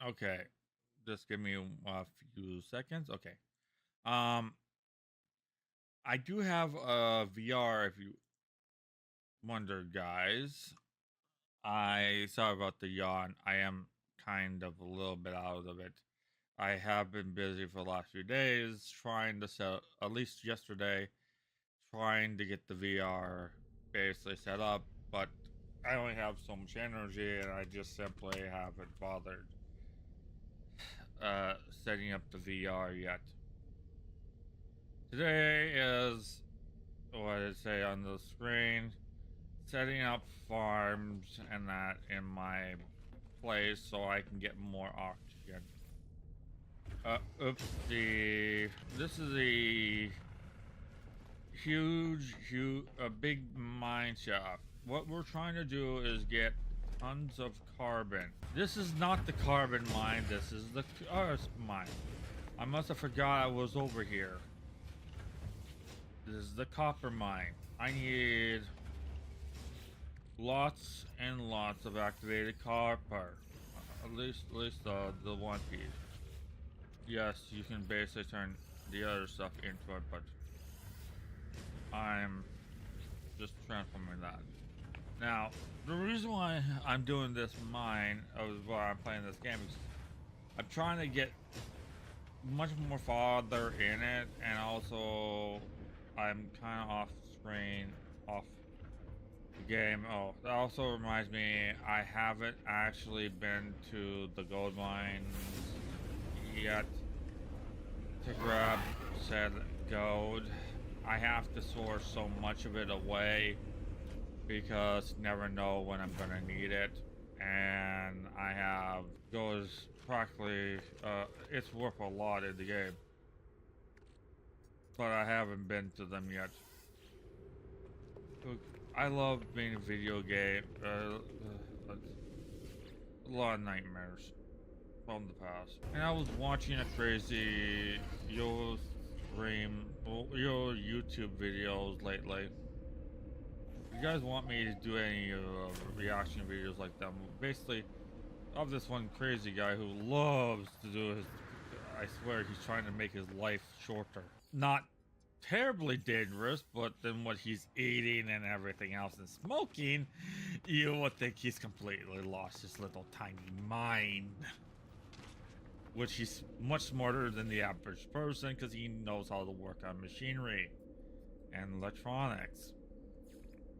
Okay, just give me a few seconds. Okay. Um, I do have a VR. If you wonder, guys, I sorry about the yawn. I am kind of a little bit out of it. I have been busy for the last few days trying to set, at least yesterday, trying to get the VR basically set up, but I only have so much energy and I just simply haven't bothered uh, setting up the VR yet. Today is what did it say on the screen? Setting up farms and that in my place so I can get more oxygen. Oopsie. This is a a big mine shaft. What we're trying to do is get tons of carbon. This is not the carbon mine. This is the earth mine. I must have forgot I was over here. This is the copper mine. I need lots and lots of activated copper. At least the one piece. Yes, you can basically turn the other stuff into it, but I'm just transforming that. Now, the reason why I'm doing this mine, why I'm playing this game, is I'm trying to get much more farther in it, and also I'm kind of off screen, off the game. Oh, that also reminds me, I haven't actually been to the gold mines yet to grab said gold. I have to source so much of it away because never know when I'm gonna need it, and I have goes practically it's worth a lot in the game, but I haven't been to them yet. Look, I love being a video game. A lot of nightmares from the past. And I was watching a crazy your YouTube videos lately. If you guys want me to do any reaction videos like them, basically, of this one crazy guy who loves to do his. I swear he's trying to make his life shorter. Not terribly dangerous, but then what he's eating and everything else and smoking, you would think he's completely lost his little tiny mind. Which he's much smarter than the average person because he knows how to work on machinery and electronics.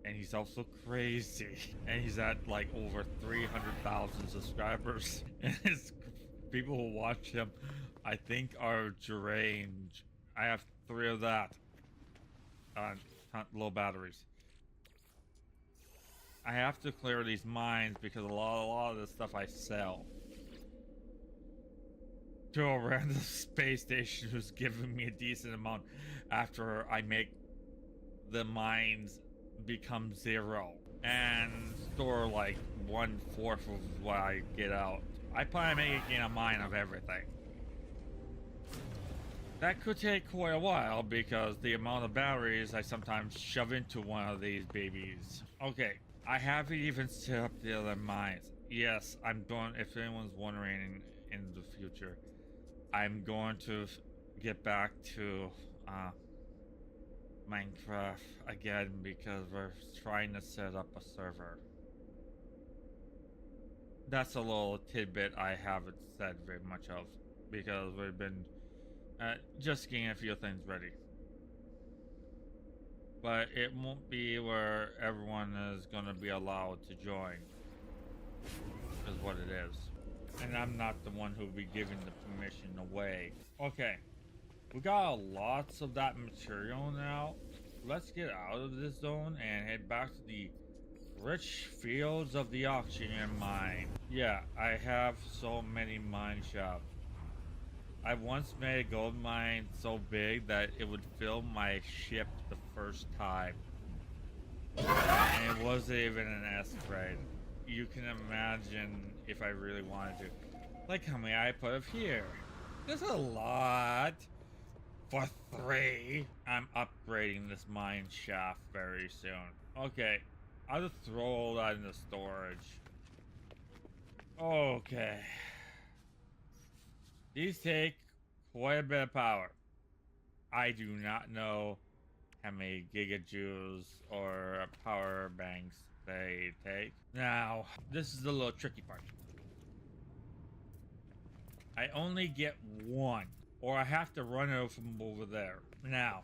And he's also crazy. And he's at like over 300,000 subscribers. And his people who watch him, I think, are deranged. I have 3 of that on low batteries. I have to clear these mines because a lot of the stuff I sell to a random space station who's giving me a decent amount after I make the mines become 0 and store like 1/4 of what I get out. I plan on making a mine of everything. That could take quite a while because the amount of batteries I sometimes shove into one of these babies. Okay, I haven't even set up the other mines. Yes, I'm going, if anyone's wondering in the future, I'm going to get back to Minecraft again because we're trying to set up a server. That's a little tidbit I haven't said very much of because we've been just getting a few things ready. But it won't be where everyone is going to be allowed to join, is what it is. And I'm not the one who'll be giving the permission away. Okay, we got lots of that material now. Let's get out of this zone and head back to the rich fields of the oxygen mine. Yeah, I have so many mine shafts. I once made a gold mine so big that it would fill my ship the first time. And it wasn't even an S-grade. You can imagine if I really wanted to. Like how many I put up here. There's a lot. For 3. I'm upgrading this mine shaft very soon. Okay, I'll just throw all that into storage. Okay. These take quite a bit of power. I do not know how many gigajoules or power banks they take. Now, this is the little tricky part. I only get one, or I have to run it from over there. Now,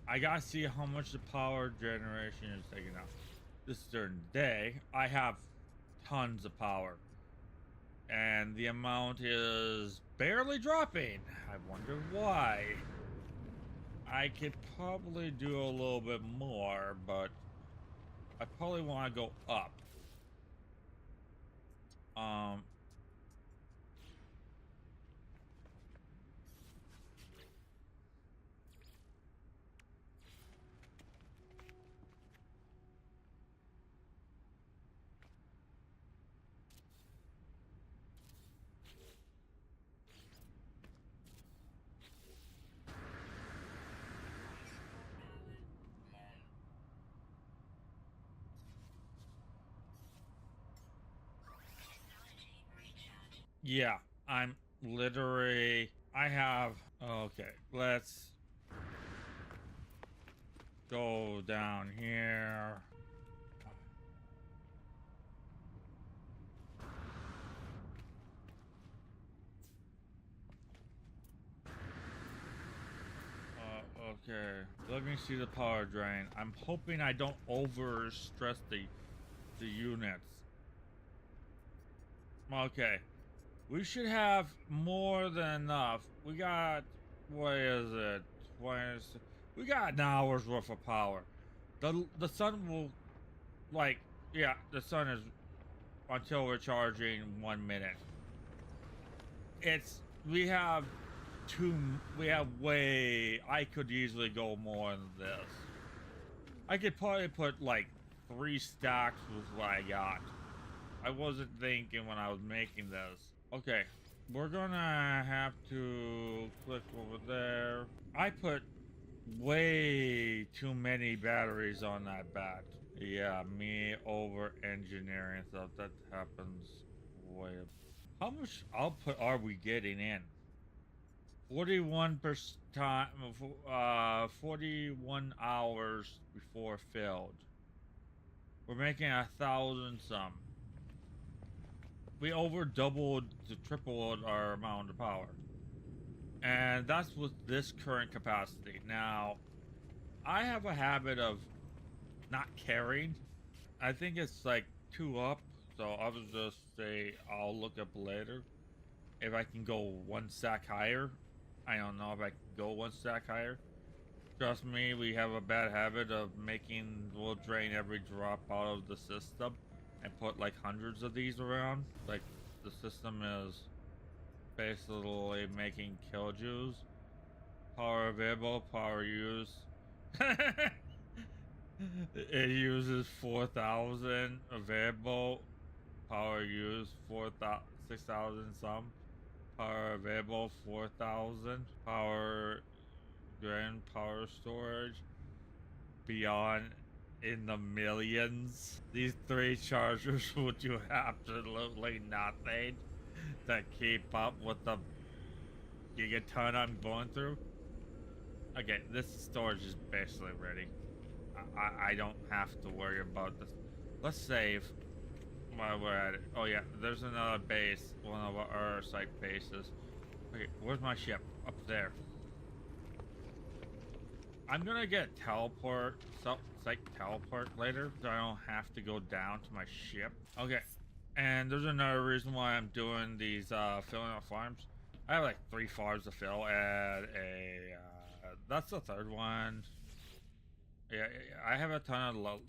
I gotta see how much the power generation is taking out. This certain day, I have tons of power, and the amount is barely dropping. I wonder why. I could probably do a little bit more, but I probably want to go up. Um, yeah, I'm literally, I have, okay, let's go down here. Okay, let me see the power drain. I'm hoping I don't overstress the units. Okay, we should have more than enough. We got, what is it? 20, we got an hour's worth of power. The sun will, like, yeah, the sun is until we're charging 1 minute. It's, we have way, I could easily go more than this. I could probably put like 3 stacks with what I got. I wasn't thinking when I was making this. Okay, we're gonna have to click over there. I put way too many batteries on that bat. Yeah, me over engineering stuff. That happens way. How much output are we getting in? 41% time, 41 hours before filled. We're making 1,000 some. We over doubled to tripled our amount of power. And that's with this current capacity. Now, I have a habit of not caring. I think it's like 2 up, so I'll just say I'll look up later if I can go 1 stack higher. I don't know if I can go 1 stack higher. Trust me, we have a bad habit of we'll drain every drop out of the system and put like hundreds of these around. Like, the system is basically making kilojoules. Power available, power used. It uses 4,000 available. Power used 6,000 some. Power available 4,000. Power drain, power storage beyond in the millions. These 3 chargers would do absolutely nothing to keep up with the gigaton I'm going through. Okay, this storage is basically ready. I don't have to worry about this. Let's save while we're at it. Oh yeah, there's another base, one of our site bases. Okay, where's my ship? Up there. I'm gonna get site teleport later, so I don't have to go down to my ship. Okay, and there's another reason why I'm doing these filling out farms. I have like 3 farms to fill and that's the 3rd one. Yeah, I have a ton of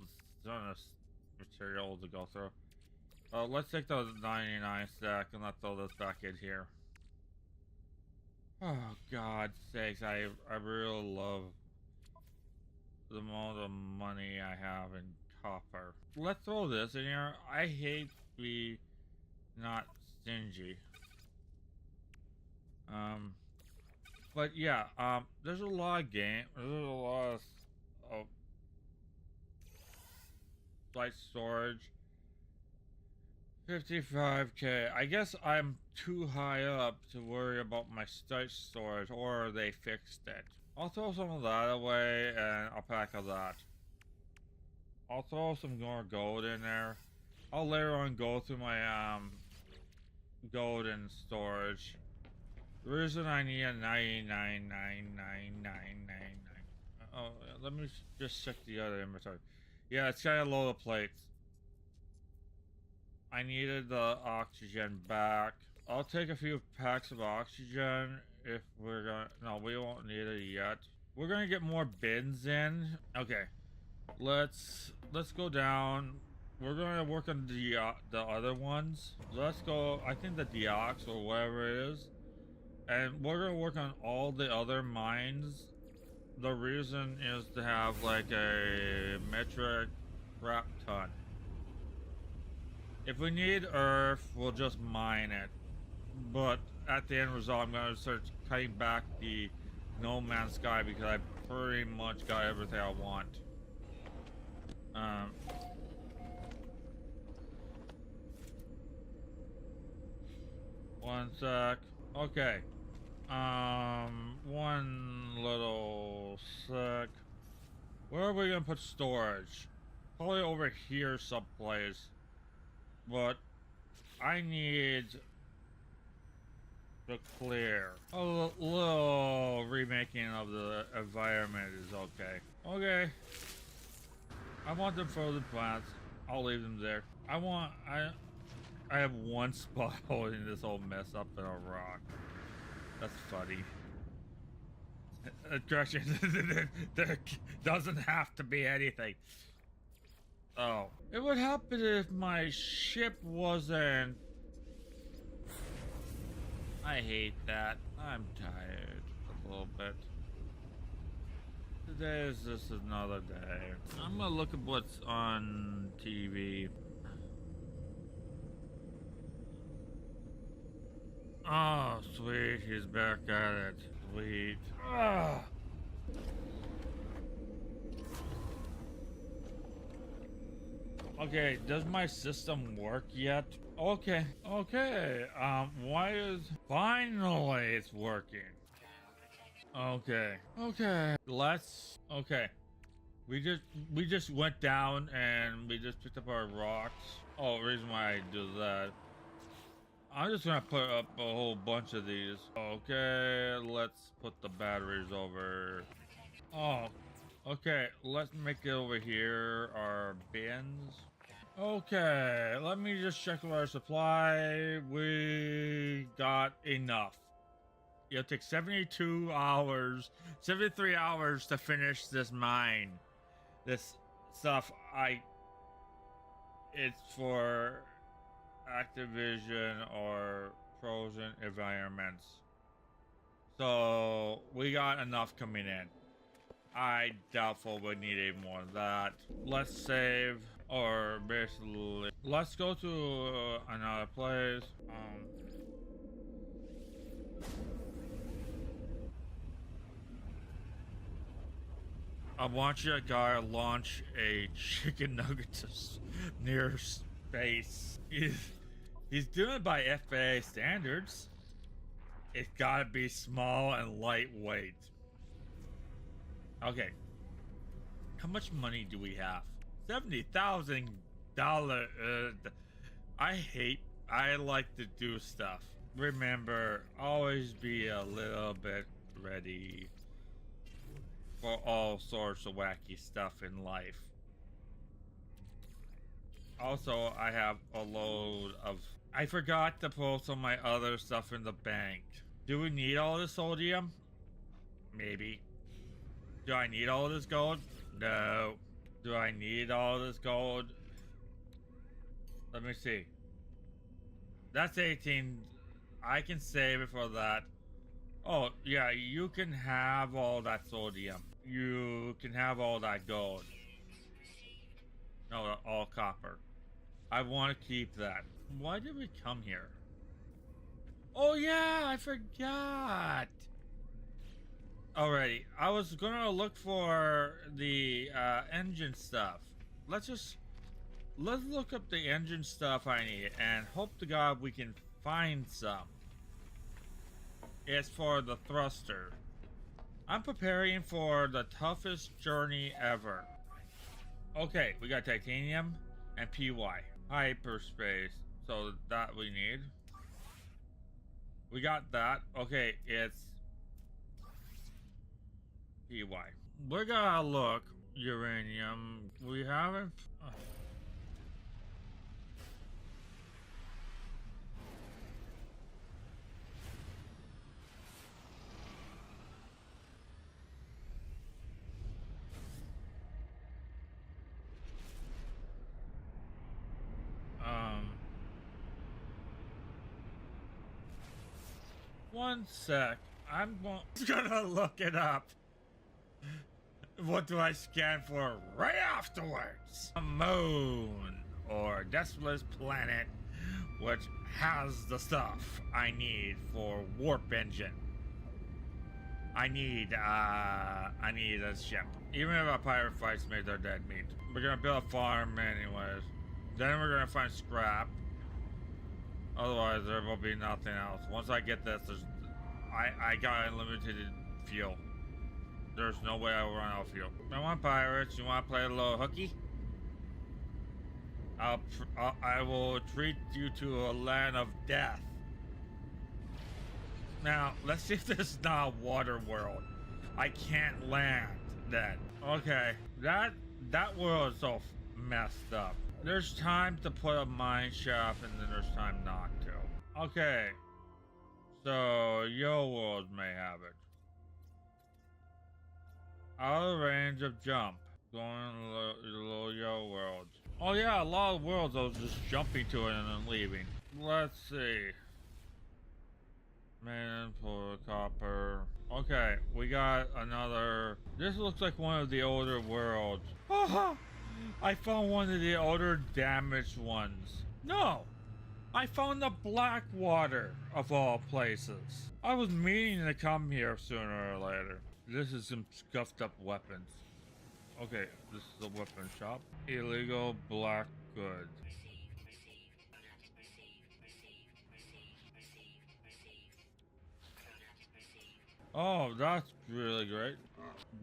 material to go through. Let's take the 99 stack and let's throw this back in here. Oh, God's sakes, I really love the amount of money I have in copper. Let's throw this in here. I hate to be not stingy. But yeah, there's a lot of there's a lot of site storage. 55K. I guess I'm too high up to worry about my storage, or they fixed it. I'll throw some of that away and I'll pack of that. I'll throw some more gold in there. I'll later on go through my gold and storage. The reason I need a 99,99999. Oh, let me just check the other inventory. Yeah, it's got a load of plates. I needed the oxygen back. I'll take a few packs of oxygen if we're gonna. No, we won't need it yet. We're gonna get more bins in. Okay, let's go down. We're gonna work on the other ones. Let's go. I think the deox or whatever it is, and we're gonna work on all the other mines. The reason is to have like a metric crap ton. If we need earth, we'll just mine it. But at the end result, I'm gonna start cutting back the No Man's Sky because I pretty much got everything I want. One sec. Okay. One little sec. Where are we gonna put storage? Probably over here someplace. But I need to clear. A little remaking of the environment is okay. Okay. I want them frozen plants. I'll leave them there. I have one spot holding this whole mess up in a rock. That's funny. Direction. There doesn't have to be anything. Oh. It would happen if my ship wasn't... I hate that. I'm tired a little bit. Today is just another day. I'm gonna look at what's on TV. Oh, sweet. He's back at it. Sweet. Ah. Okay, does my system work yet? Okay, okay. Why is... Finally, it's working. Okay, okay. Okay. We just went down and we just picked up our rocks. Oh, the reason why I do that. I'm just gonna put up a whole bunch of these. Okay, let's put the batteries over. Oh, okay, let's make it over here, our bins. Okay, let me just check our supply. We got enough. It'll take 72 hours, 73 hours to finish this mine. This stuff, it's for Activision or frozen environments. So we got enough coming in. I doubtful we need any more of that. Let's save, or basically, let's go to another place. I want you guy launch a chicken nugget to near space. He's doing it by FAA standards. It's gotta be small and lightweight. Okay. How much money do we have? $70,000. I like to do stuff. Remember, always be a little bit ready for all sorts of wacky stuff in life. Also, I have a load of... I forgot to put some of my other stuff in the bank. Do we need all this sodium? Maybe. Do I need all this gold? No. Do I need all this gold? Let me see. That's 18. I can save it for that. Oh, yeah, you can have all that sodium. You can have all that gold. No, all copper. I want to keep that. Why did we come here? Oh yeah, I forgot. Alrighty, I was gonna look for the engine stuff. Let's just let's look up the engine stuff I need and hope to God we can find some. It's for the thruster. I'm preparing for the toughest journey ever. Okay, we got titanium and PY. Hyperspace. So that we need. We got that. Okay, it's PY. We're gonna look. Uranium. We haven't. Um. One sec. I'm gonna look it up. What do I scan for right afterwards? A moon or desolate planet which has the stuff I need for warp engine. I need a ship. Even if a pirate fights me, they're dead meat. We're gonna build a farm anyways. Then we're gonna find scrap. Otherwise, there will be nothing else. Once I get this, I got unlimited fuel. There's no way I will run out of fuel. I want pirates. You want to play a little hooky? I will treat you to a land of death. Now, let's see if this is not a water world. I can't land then. Okay, that world is so messed up. There's time to put a mine shaft and then there's time not to. Okay, so your world may have it. Out of range of jump. Going to little yo world. Oh yeah, a lot of worlds I was just jumping to it and then leaving. Let's see. Man, for copper. Okay, we got another. This looks like one of the older worlds. I found one of the older damaged ones. No! I found the Blackwater, of all places. I was meaning to come here sooner or later. This is some scuffed up weapons. Okay, this is a weapon shop. Illegal black goods. Oh, that's really great.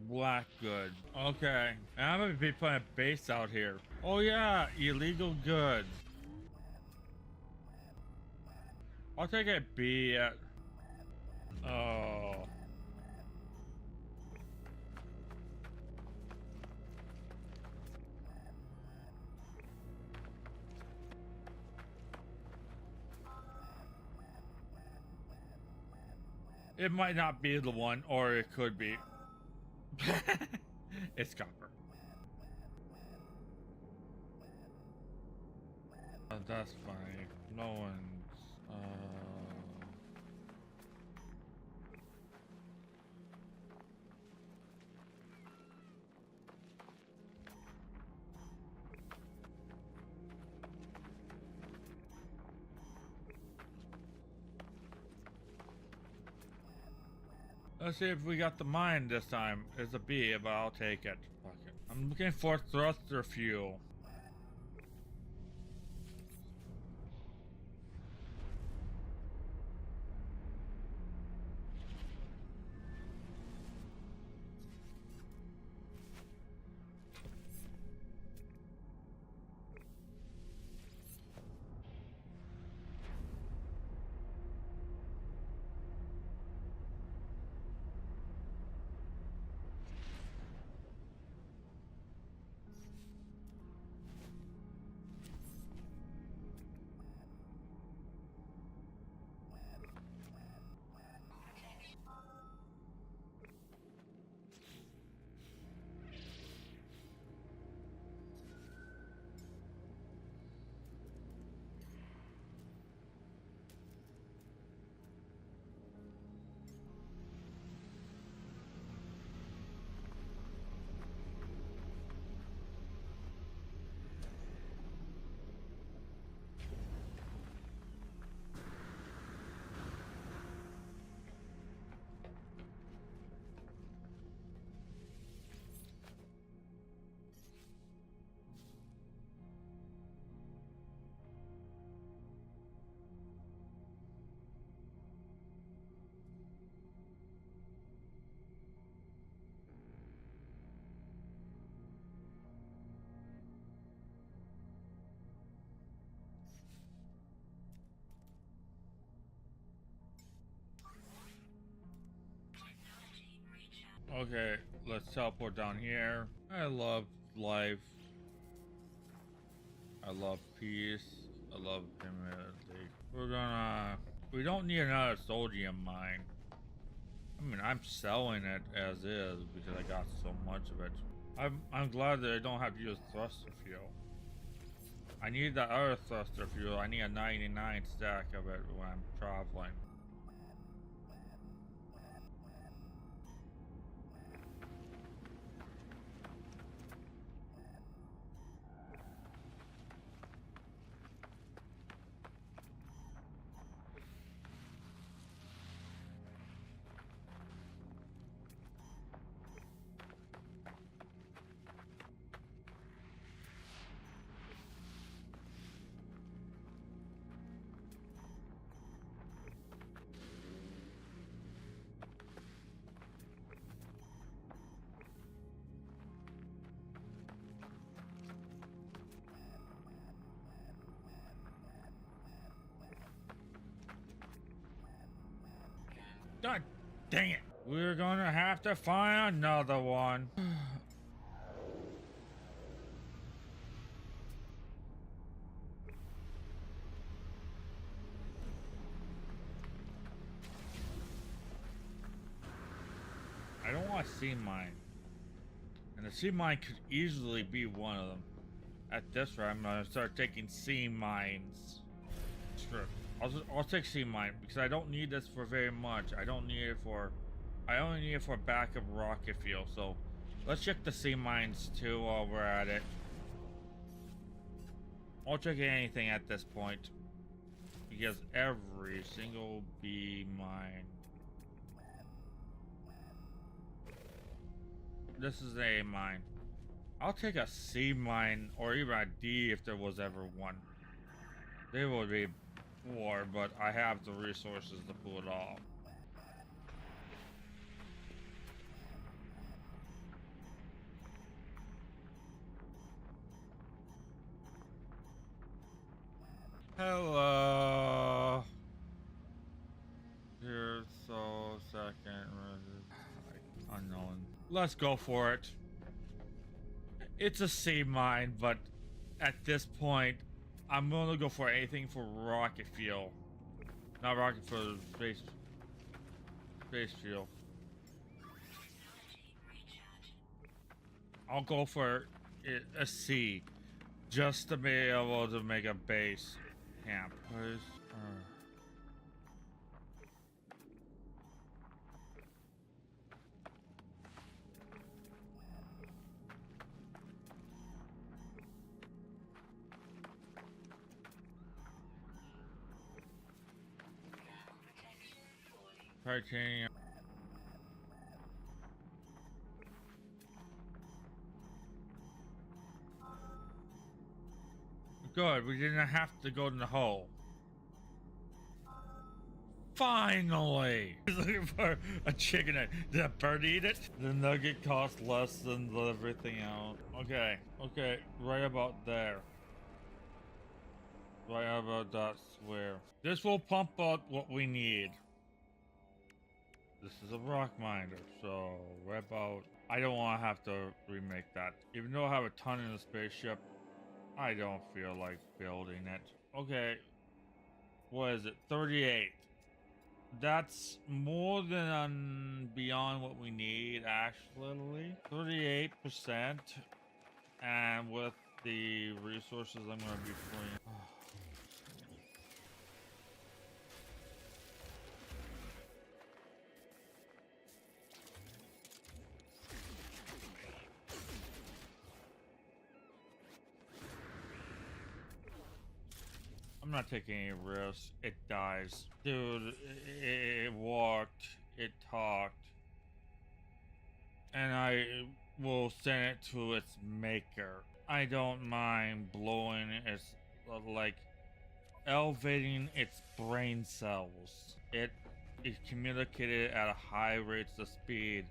Black good. Okay. And I'm gonna be putting a base out here. Oh yeah, illegal goods. I'll take a B at... Oh. It might not be the one, or it could be. It's copper. That's funny. No one's. Let's see if we got the mine this time. It's a B, but I'll take it. Fuck it. I'm looking for thruster fuel. Okay, let's teleport down here. I love life. I love peace. I love humility. We don't need another sodium mine. I mean, I'm selling it as is because I got so much of it. I'm glad that I don't have to use thruster fuel. I need that other thruster fuel. I need a 99 stack of it when I'm traveling. God dang it. We're gonna have to find another one. I don't want a sea mine. And the sea mine could easily be one of them. At this rate, I'm gonna start taking sea mines. Sure. I'll take sea mine because I don't need this for very much. I only need it for backup rocket fuel. So let's check the sea mines too while we're at it. I'll check anything at this point because every single B mine. This is a mine. I'll take a C mine or even a D if there was ever one. There would be more, but I have the resources to pull it off. Hello. Here's so second unknown. Let's go for it. It's a C mine, but at this point, I'm gonna go for anything for rocket fuel. Not rocket for space fuel. I'll go for a C, just to be able to make a base camp. Titanium. Good, we didn't have to go in the hole. Finally! He's looking for a chicken egg. Did a bird eat it? The nugget costs less than everything else. Okay, okay, right about there. Right about that square. This will pump out what we need. This is a rock miner, so right about... I don't want to have to remake that. Even though I have a ton in the spaceship, I don't feel like building it. Okay, what is it? 38. That's more than beyond what we need, actually. 38%. And with the resources I'm going to be freeing. I'm not taking any risks. It dies. Dude, it walked. It talked. And I will send it to its maker. I don't mind blowing its, like, elevating its brain cells. It communicated at a high rate of speed.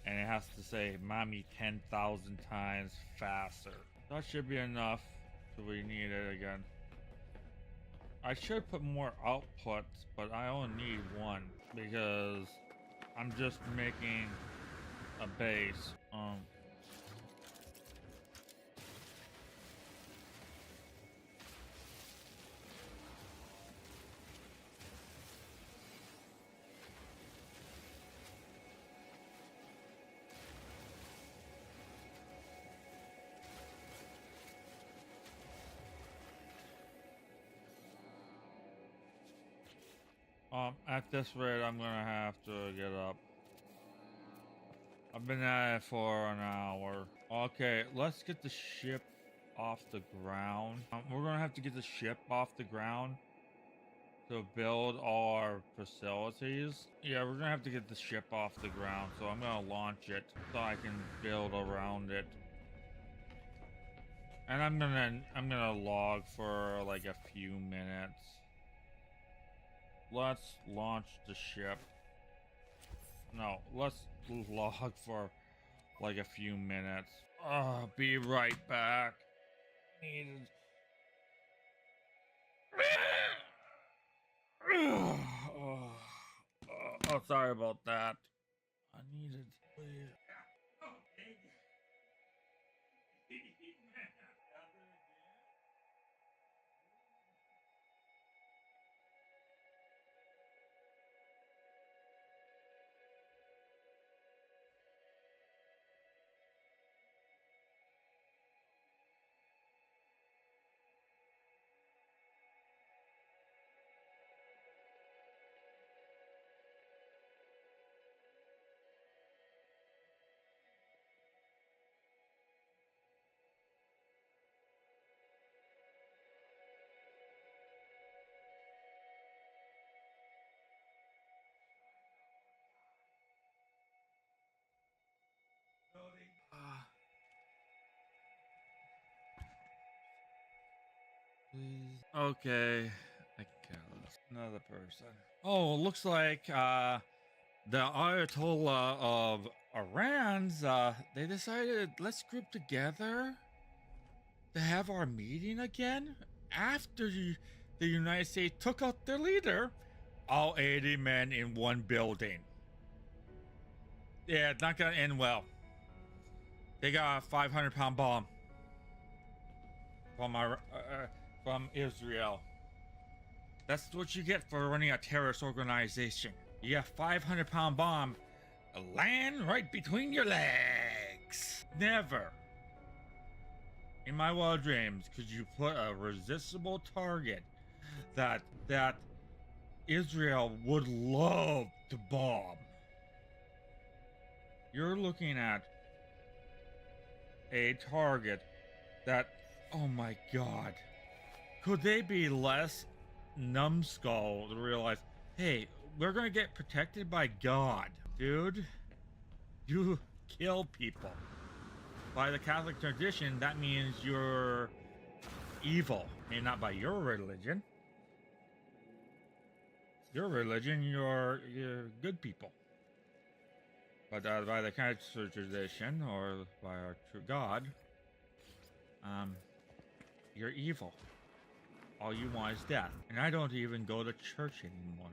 And it has to say, mommy 10,000 times faster. That should be enough till we need it again. I should put more outputs, but I only need one because I'm just making a base. At this rate, I'm gonna have to get up. I've been at it for an hour. Okay, let's get the ship off the ground. We're gonna have to get the ship off the ground to build our facilities. Yeah, we're gonna have to get the ship off the ground, so I'm gonna launch it so I can build around it. And I'm gonna log for like a few minutes. Let's launch the ship. No, let's log for like a few minutes. Be right back. Needed. Oh, sorry about that. I needed. Please. Okay. I guess. Another person. Oh, looks like the Ayatollah of Iran's they decided let's group together to have our meeting again after the United States took out their leader. All 80 men in one building. Yeah, it's not gonna end well. They got a 500-pound bomb from Israel. That's what you get for running a terrorist organization. You got a 500-pound bomb land right between your legs. Never in my wild dreams could you put a resistible target that Israel would love to bomb. You're looking at a target that, oh my god, could they be less numbskull to realize, hey, we're gonna get protected by God, dude. You kill people. By the Catholic tradition, that means you're evil. I mean, not by your religion. Your religion, you're good people. But by the Catholic tradition, or by our true God, you're evil. All you want is death. And I don't even go to church anymore.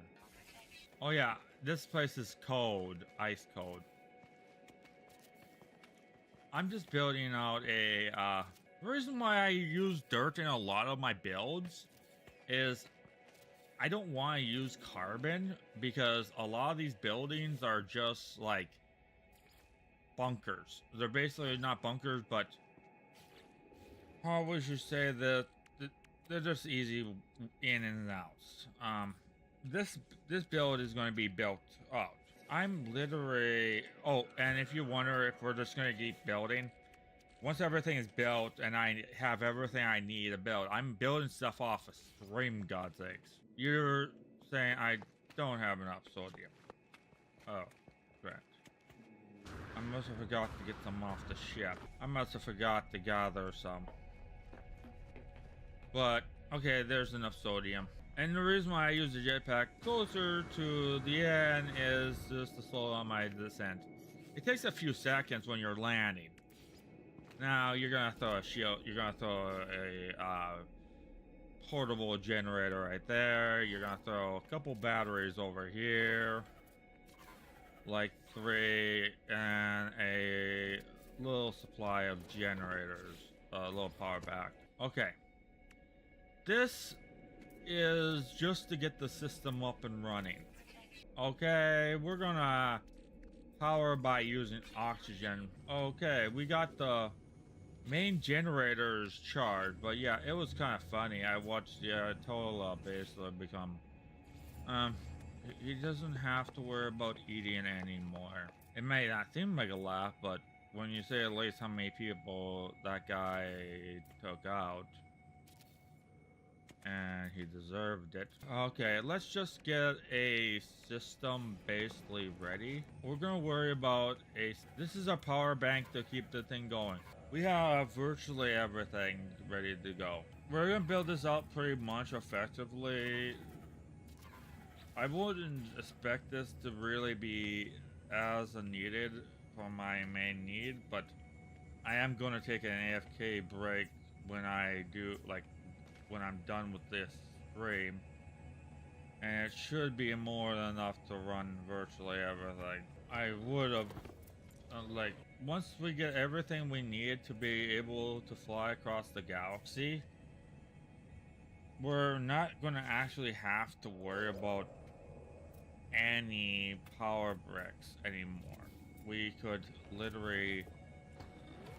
Oh yeah, this place is cold, ice cold. I'm just building out a, the reason why I use dirt in a lot of my builds is I don't want to use carbon because a lot of these buildings are just like bunkers. They're basically not bunkers, but how would you say that they're just easy in and outs. This build is going to be built out. I'm literally, oh, and if you wonder if we're just going to keep building, once everything is built and I have everything I need to build, I'm building stuff off of stream, God's sakes. You're saying I don't have enough sodium. Oh, correct. I must have forgot to get some off the ship. I must have forgot to gather some. But, okay, there's enough sodium. And the reason why I use the jetpack closer to the end is just to slow down my descent. It takes a few seconds when you're landing. Now, you're gonna throw a shield, you're gonna throw a portable generator right there. You're gonna throw a couple batteries over here. like 3 and a little supply of generators, a little power back. Okay, this is just to get the system up and running. Okay, we're gonna power by using oxygen. Okay, we got the main generators charged, but yeah, it was kind of funny. I watched the total basically become um he doesn't have to worry about eating anymore. It may not seem like a laugh, but when you say at least how many people that guy took out, and he deserved it. Okay, let's just get a system basically ready. We're gonna worry about this is a power bank to keep the thing going. We have virtually everything ready to go. We're gonna build this out pretty much effectively. I wouldn't expect this to really be as needed for my main need, but I am gonna take an AFK break when I do, like, when I'm done with this stream, and it should be more than enough to run virtually everything. I would have, like, once we get everything we need to be able to fly across the galaxy, we're not gonna actually have to worry about any power bricks anymore. We could literally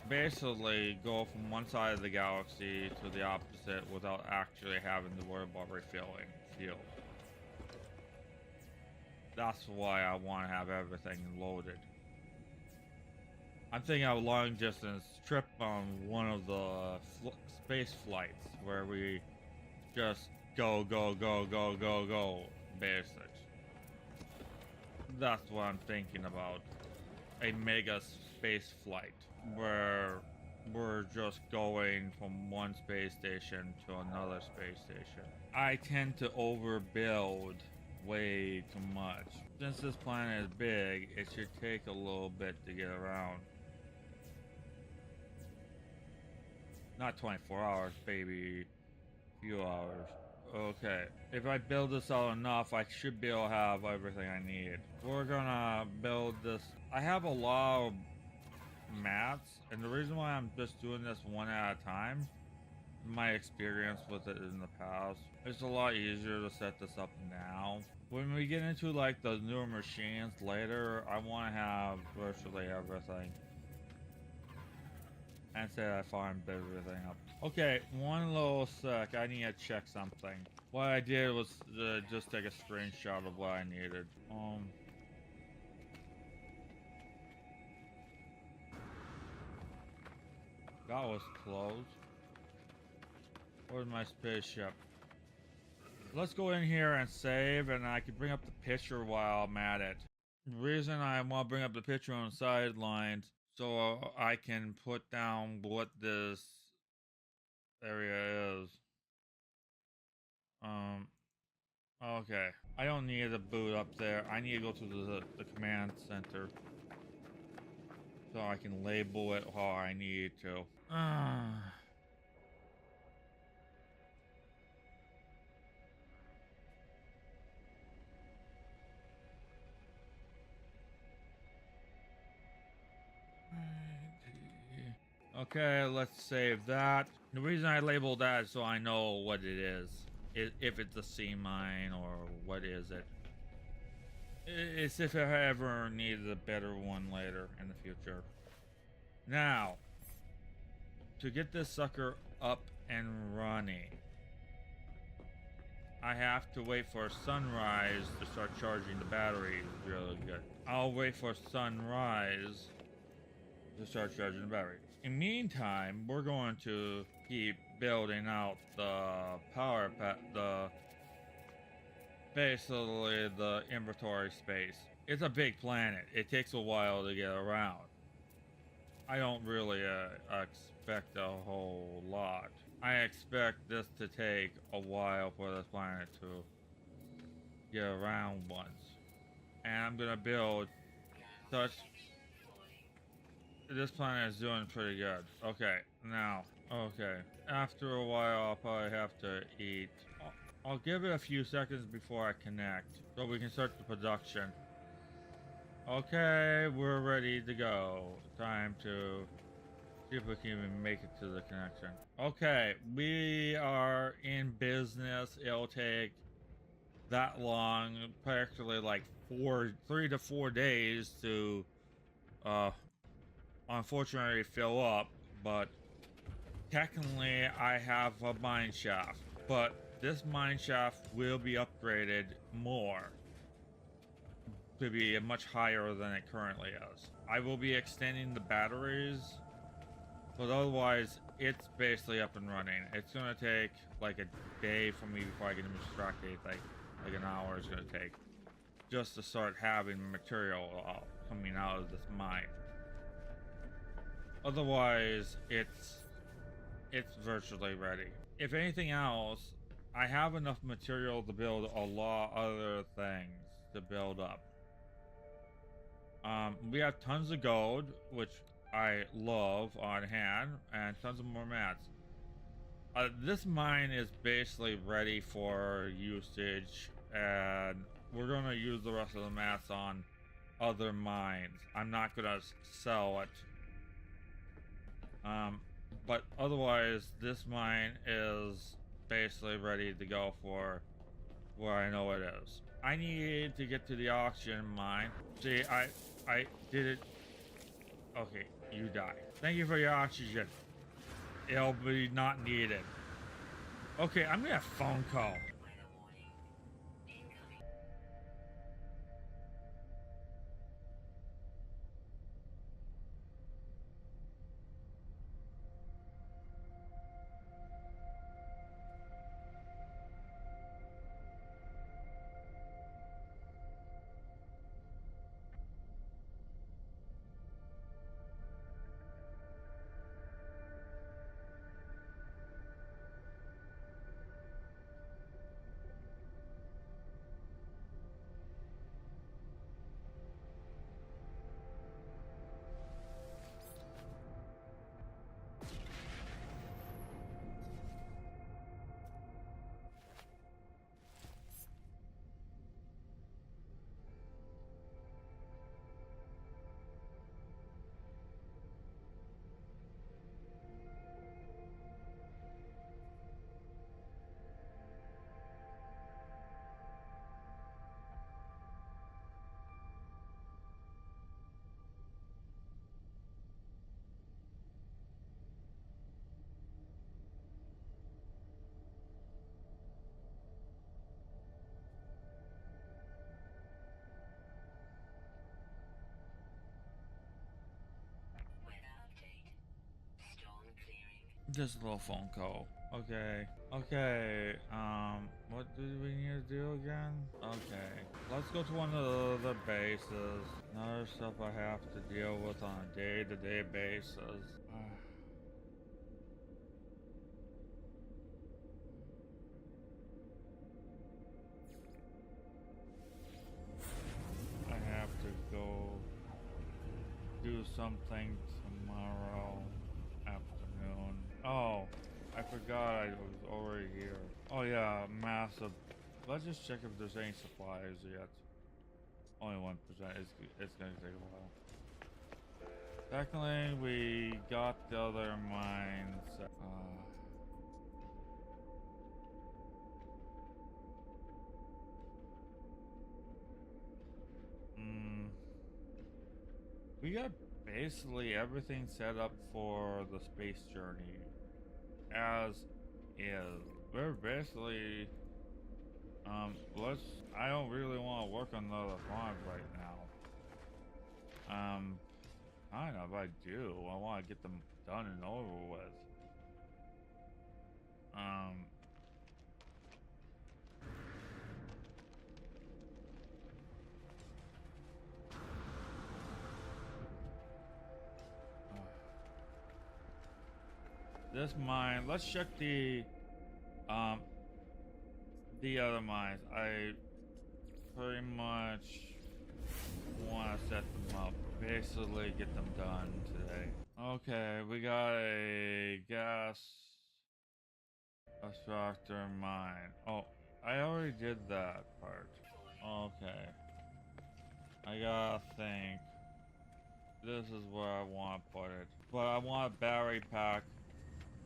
basically go from one side of the galaxy to the opposite without actually having to worry about refilling fuel. That's why I want to have everything loaded. I'm thinking of a long distance trip on one of the space flights where we just go, basics. That's what I'm thinking about. A mega space flight where we're just going from one space station to another space station. I tend to overbuild way too much. Since this planet is big, it should take a little bit to get around. Not 24 hours, baby. Few hours. Okay, if I build this out enough, I should be able to have everything I need. We're gonna build this. I have a lot of mats, and the reason why I'm just doing this one at a time, my experience with it in the past, it's a lot easier to set this up now. When we get into like the newer machines later, I want to have virtually everything. And say I farmed everything up. Okay, one little sec. I need to check something. What I did was just take a screenshot of what I needed. That was close. Where's my spaceship? Let's go in here and save, and I can bring up the picture while I'm at it. The reason I want to bring up the picture on the sidelines so I can put down what this area is. Okay. I don't need to boot up there. I need to go to the command center so I can label it how I need to. Okay, let's save that. The reason I labeled that is so I know what it is. If it's a sea mine or what is it. It's if I ever needed a better one later in the future. Now, to get this sucker up and running, I have to wait for sunrise to start charging the batteries really good. I'll wait for sunrise to start charging the battery. In the meantime, we're going to keep building out the power pack, basically the inventory space. It's a big planet. It takes a while to get around. I don't really expect a whole lot. I expect this to take a while for this planet to get around once. And I'm gonna build such. This planet is doing pretty good. Okay, now, okay. After a while, I'll probably have to eat. I'll give it a few seconds before I connect, so we can start the production. Okay, we're ready to go. Time to see if we can even make it to the connection. Okay, we are in business. It'll take that long, practically like 3 to 4 days to uh unfortunately fill up, but technically I have a mine shaft, but this mine shaft will be upgraded more to be much higher than it currently is. I will be extending the batteries, but otherwise it's basically up and running. It's gonna take like a day for me before I get extracted, like an hour is gonna take just to start having material coming out of this mine. Otherwise, it's virtually ready. If anything else, I have enough material to build a lot of other things to build up. We have tons of gold, which I love on hand, and tons of more mats. This mine is basically ready for usage, and we're gonna use the rest of the mats on other mines. I'm not gonna sell it. But otherwise, this mine is basically ready to go for where I know it is. I need to get to the auction mine. See, I did it. Okay, you die. Thank you for your oxygen. It'll be not needed. Okay, I'm gonna have a phone call. Just a little phone call. Okay. Okay. What do we need to do again? Okay. Let's go to one of the other bases. Another stuff I have to deal with on a day-to-day basis. I have to go do something tomorrow afternoon. Oh, I forgot I was already here. Oh yeah, massive. Let's just check if there's any supplies yet. Only 1%. It's gonna take a while. Technically, we got the other mines. We got basically everything set up for the space journey as is. We're basically let's I don't really want to work on the other farms right now. Kind of I do. I want to get them done and over with. Um this mine, let's check um the other mines. I pretty much want to set them up, basically get them done today. Okay, we got a gas extractor mine. Oh, I already did that part. Okay. I I gotta think. This is where I want to put it. But I want a battery pack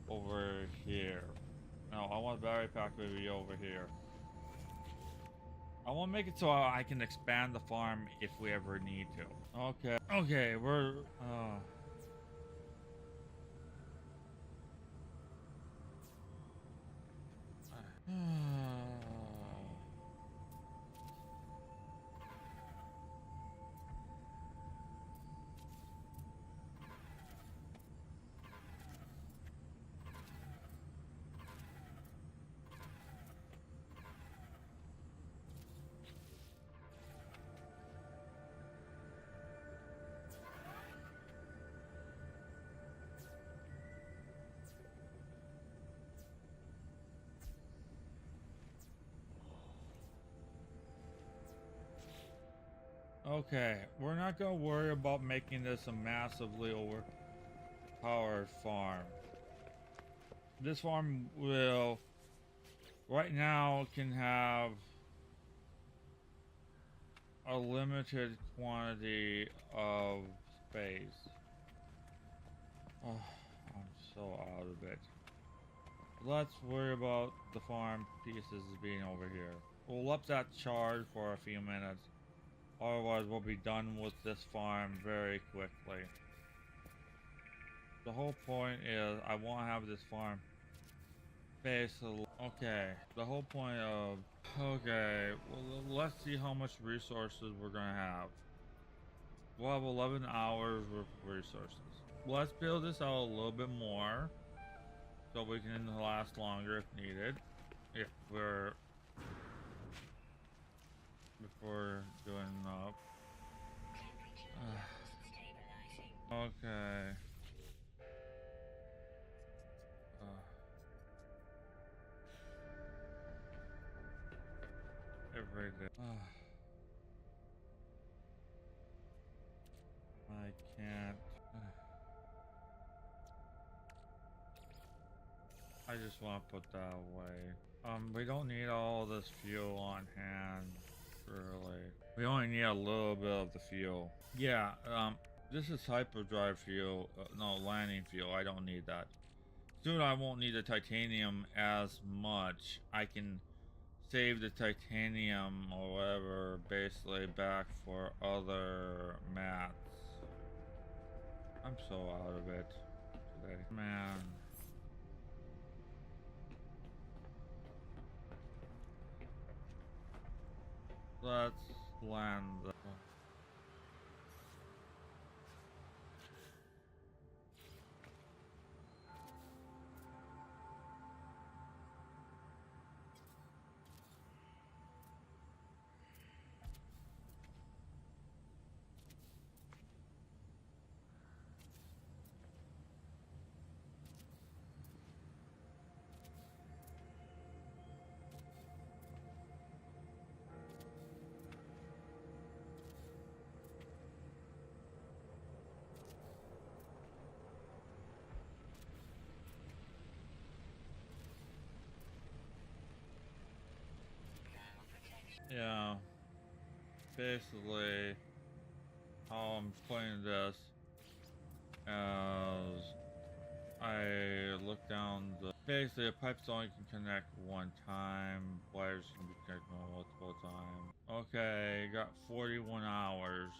over here. No, I want a battery pack maybe over here. I want to make it so I can expand the farm if we ever need to. Okay. Okay, we're... Okay, we're not gonna worry about making this a massively overpowered farm. This farm will, right now, can have a limited quantity of space. Oh, I'm so out of it. Let's worry about the farm pieces being over here. We'll up that charge for a few minutes. Otherwise, we'll be done with this farm very quickly. The whole point is I want to have this farm basically. Okay, the whole point of... Okay, well, let's see how much resources we're going to have. We'll have 11 hours worth of resources. Let's build this out a little bit more so we can last longer if needed. If we're doing enough. Okay. Every day. I can't. I just want to put that away. We don't need all this fuel on hand, really. We only need a little bit of the fuel. Yeah, this is hyperdrive fuel. No, landing fuel. I don't need that. Soon I won't need the titanium as much. I can save the titanium or whatever basically back for other mats. I'm so out of it today. Man. Let's land the... Yeah, basically how I'm playing this as I look down the... Basically a pipe's only can connect one time, wires can be connected multiple times. Okay, got 41 hours.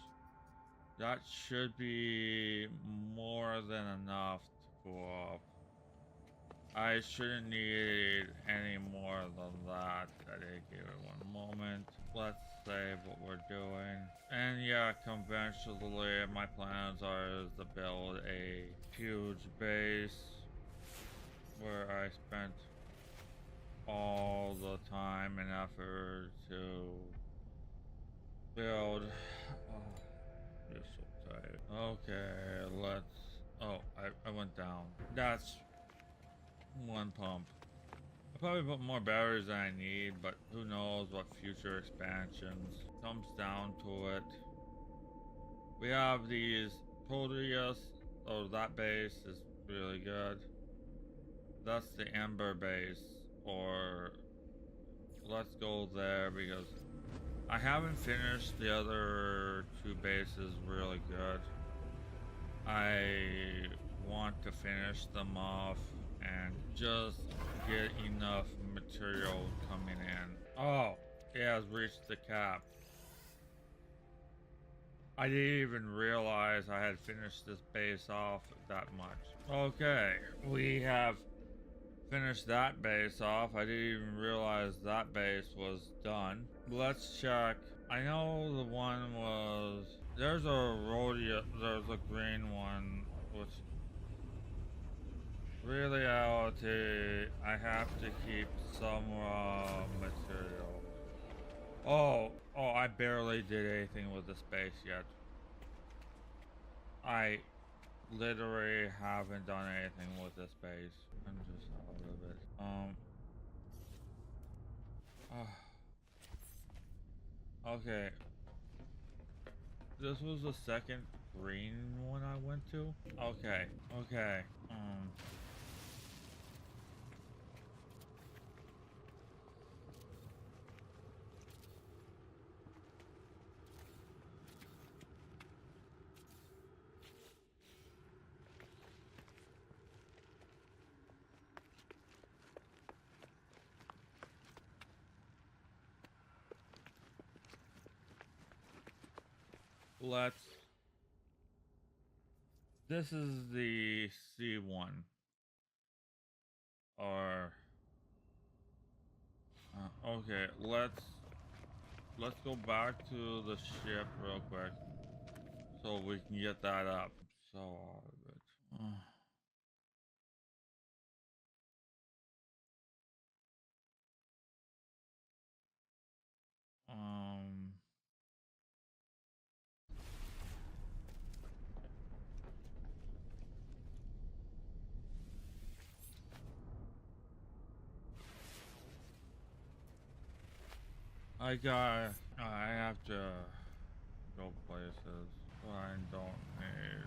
That should be more than enough to go off. I shouldn't need any more than that. I did give it one moment. Let's save what we're doing. And yeah, conventionally, my plans are to build a huge base where I spent all the time and effort to build. Oh, just so tired. Okay, let's... Oh, I went down. That's one pump. I'll probably put more batteries than I need, but who knows what future expansions comes down to it. We have these Proteus. Oh, that base is really good. That's the Ember base, or let's go there because I haven't finished the other two bases really good. I want to finish them off and just get enough material coming in. Oh, it has reached the cap. I didn't even realize I had finished this base off that much. Okay, we have finished that base off. I didn't even realize that base was done. Let's check. I know the one was... There's a rodeo, there's a green one, which reality, I have to keep some raw material. Oh, I barely did anything with the space yet. I literally haven't done anything with this base. I'm just out of it. Okay. This was the second green one I went to? Okay, okay. Let's... This is the C1. Or... okay, let's go back to the ship real quick. So we can get that up. So out of it. I have to go places I don't need.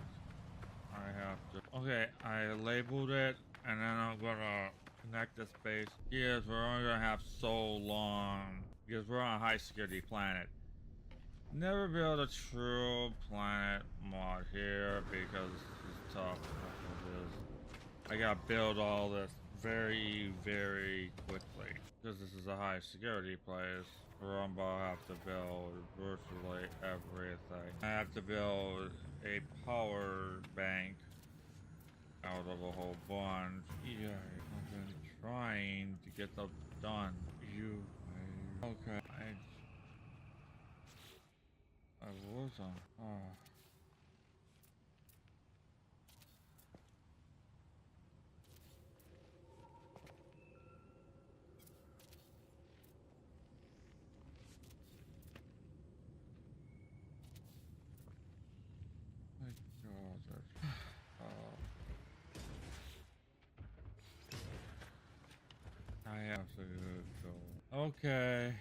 I have to. Okay, I labeled it, and then I'm gonna connect this base. Yes, we're only gonna have so long because we're on a high security planet. Never build a true planet mod here because this is tough. I gotta build all this very, very quickly because this is a high security place. Rumba, I have to build virtually everything. I have to build a power bank out of a whole bunch. Yeah, I've been trying to get them done. Okay. I was on. Oh. My God. Oh. I have to go. Okay.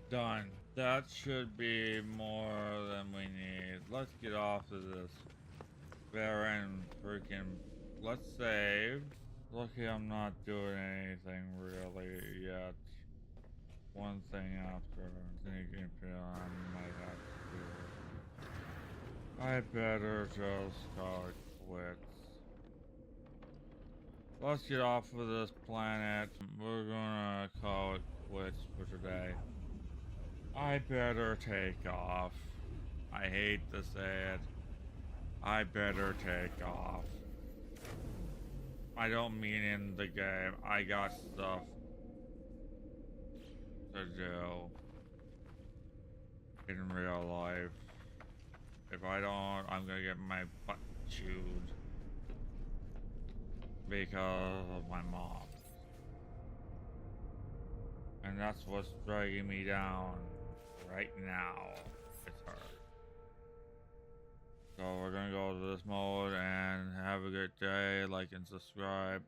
Done. That should be more than we need. Let's get off of this barren freaking... Let's save. Lucky I'm not doing anything really yet. One thing after. Thinking I might have to do it. I better just call it quits. Let's get off of this planet. We're gonna call it quits for today. I better take off. I hate to say it. I better take off. I don't mean in the game. I got stuff to do in real life. If I don't, I'm gonna get my butt chewed because of my mom. And that's what's dragging me down right now. It's her. So we're gonna go to this mode and have a good day. Like and subscribe.